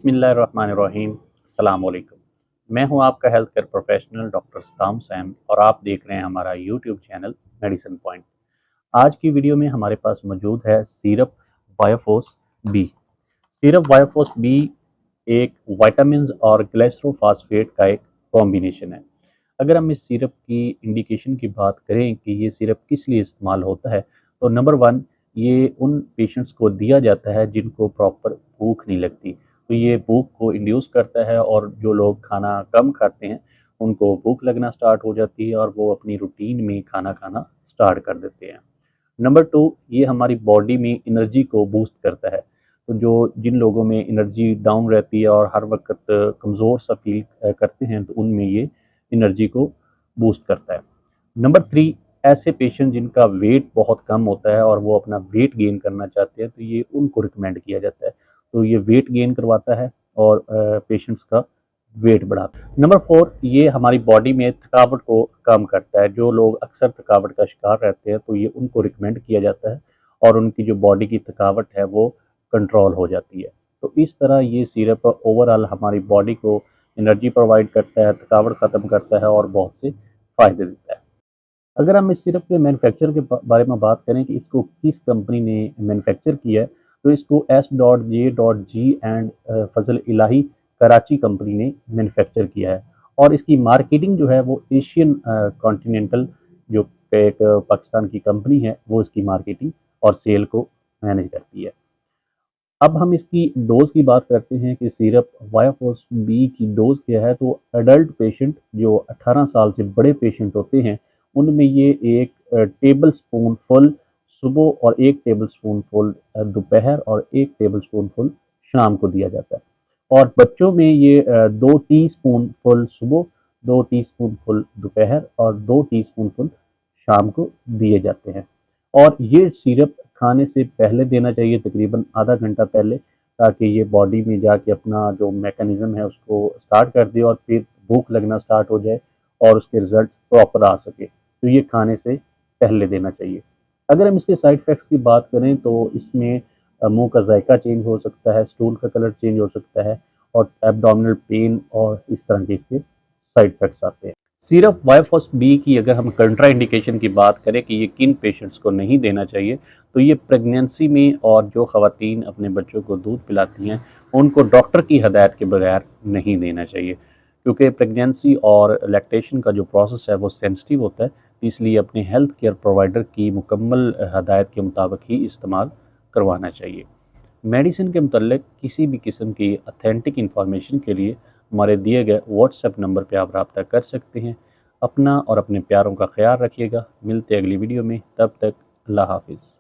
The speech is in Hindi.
बिस्मिल्लाहिर्रहमानिर्रहीम। अस्सलाम वालेकुम। मैं हूं आपका health care professional doctor Saddam Sam और आप देख रहे हैं हमारा यूट्यूब चैनल मेडिसिन पॉइंट। आज की वीडियो में हमारे पास मौजूद है सिरप बायोफोस बी। सिरप बायोफोस बी एक विटामिन और ग्लाइसोफॉस्फेट का एक कॉम्बिनेशन है। अगर हम इस सिरप की इंडिकेशन की बात करें कि ये सिरप किस लिए इस्तेमाल होता है, तो नंबर वन, ये उन पेशेंट्स को दिया जाता है जिनको प्रॉपर भूख नहीं लगती। तो ये भूख को इंड्यूस करता है और जो लोग खाना कम खाते हैं उनको भूख लगना स्टार्ट हो जाती है और वो अपनी रूटीन में खाना खाना स्टार्ट कर देते हैं। नंबर टू, ये हमारी बॉडी में एनर्जी को बूस्ट करता है। तो जिन लोगों में एनर्जी डाउन रहती है और हर वक्त कमज़ोर सा फील करते हैं, तो उनमें ये एनर्जी को बूस्ट करता है। नंबर थ्री, ऐसे पेशेंट जिनका वेट बहुत कम होता है और वो अपना वेट गेन करना चाहते हैं, तो ये उनको रिकमेंड किया जाता है। तो ये वेट गेन करवाता है और पेशेंट्स का वेट बढ़ाता है। नंबर फोर, ये हमारी बॉडी में थकावट को कम करता है। जो लोग अक्सर थकावट का शिकार रहते हैं, तो ये उनको रिकमेंड किया जाता है और उनकी जो बॉडी की थकावट है वो कंट्रोल हो जाती है। तो इस तरह ये सिरप ओवरऑल हमारी बॉडी को एनर्जी प्रोवाइड करता है, थकावट ख़त्म करता है और बहुत से फ़ायदे देता है। अगर हम इस सिरप के मैन्युफैक्चर के बारे में बात करें कि इसको किस कंपनी ने मैन्युफैक्चर किया है, तो इसको S.J.G and Fazal Elahi Karachi company ने मैन्युफैक्चर किया है। और इसकी मार्केटिंग जो है वो एशियन कॉन्टिनेंटल, जो एक पाकिस्तान की कंपनी है, वो इसकी मार्केटिंग और सेल को मैनेज करती है। अब हम इसकी डोज़ की बात करते हैं कि सिरप वायाफोस बी की डोज़ क्या है। तो एडल्ट पेशेंट जो 18 साल से बड़े पेशेंट होते हैं, उनमें ये एक टेबल स्पून फुल सुबह और 1 टेबल स्पून फुल दोपहर और 1 टेबल स्पून फुल शाम को दिया जाता है। और बच्चों में ये 2 टीस्पून फुल सुबह, 2 टीस्पून फुल दोपहर और 2 टीस्पून फुल शाम को दिए जाते हैं। और ये सिरप खाने से पहले देना चाहिए, तकरीबन आधा घंटा पहले, ताकि ये बॉडी में जाके अपना जो मैकेनिज़्म है उसको स्टार्ट कर दे और फिर भूख लगना स्टार्ट हो जाए और उसके रिज़ल्ट प्रॉपर आ सके। तो ये खाने से पहले देना चाहिए। अगर हम इसके साइड इफ़ेक्ट्स की बात करें तो इसमें मुँह का जायका चेंज हो सकता है, स्टूल का कलर चेंज हो सकता है और एब्डोमिनल पेन और इस तरह के इसके साइड इफ़ेक्ट्स आते हैं। सिरप वायाफोस बी की अगर हम कंट्रा इंडिकेशन की बात करें कि ये किन पेशेंट्स को नहीं देना चाहिए, तो ये प्रेगनेंसी में और जो ख़वातीन अपने बच्चों को दूध पिलाती हैं, उनको डॉक्टर की हदायत के बगैर नहीं देना चाहिए, क्योंकि प्रेगनेंसी और लैक्टेशन का जो प्रोसेस है वो सेंसिटिव होता है। इसलिए अपने हेल्थ केयर प्रोवाइडर की मुकम्मल हदायत के मुताबिक ही इस्तेमाल करवाना चाहिए। मेडिसिन के मतलब किसी भी किस्म की अथेंटिक इन्फॉर्मेशन के लिए हमारे दिए गए व्हाट्सएप नंबर पर आप रब्ता कर सकते हैं। अपना और अपने प्यारों का ख्याल रखिएगा। मिलते अगली वीडियो में, तब तक अल्लाह हाफिज़।